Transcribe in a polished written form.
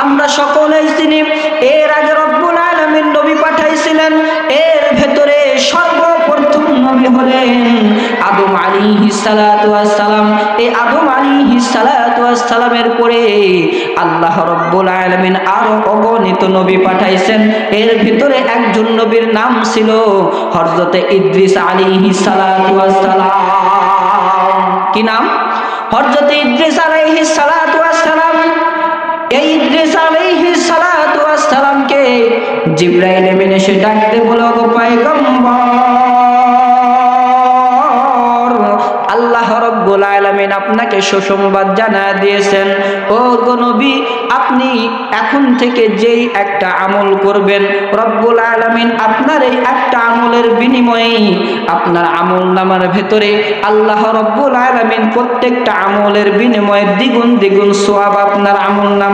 আমরা সকলেই চিনি এর আগে রব্বুল আলামিন নবী পাঠাইছিলেন। এর ভেতরে সর্বপ্রথম নবী হলেন আদম আলাইহিস সালাতু ওয়াস সালাম। এই আদম আলাইহিস সালাতু ওয়াস সালামের পরে আল্লাহ রব্বুল আলামিন আরো অগণিত নবী পাঠাইছেন। এর ভিতরে একজন নবীর নাম ছিল হযরতে ইদ্রিস আলাইহিস সালাতু ওয়াস সালাম। কি নাম? হযরতে ইদ্রিস আলাইহিস সালাতু ওয়াস সালাম। এই ইদ্রিস আলাইহিস সালাতু ওয়াস সালামকে জিবরাইল আমিন এসে ডাকতে বলল, গো পয়গম্বর, আল্লাহ রাব্বুল আলামিন আপনাকে সুসংবাদ জানায় দিয়েছেন। ও গো নবী, আপনি এখন থেকে যেই একটা আমল করবেন, রব্বুল আলামিন আপনার এই একটা আমলের বিনিময়ে আপনার আমল নামার ভেতরে আল্লাহ রব্বুল আলামিন প্রত্যেকটা আমলের বিনিময়ে দ্বিগুণ দ্বিগুণ সওয়াব আপনার আমল নামায়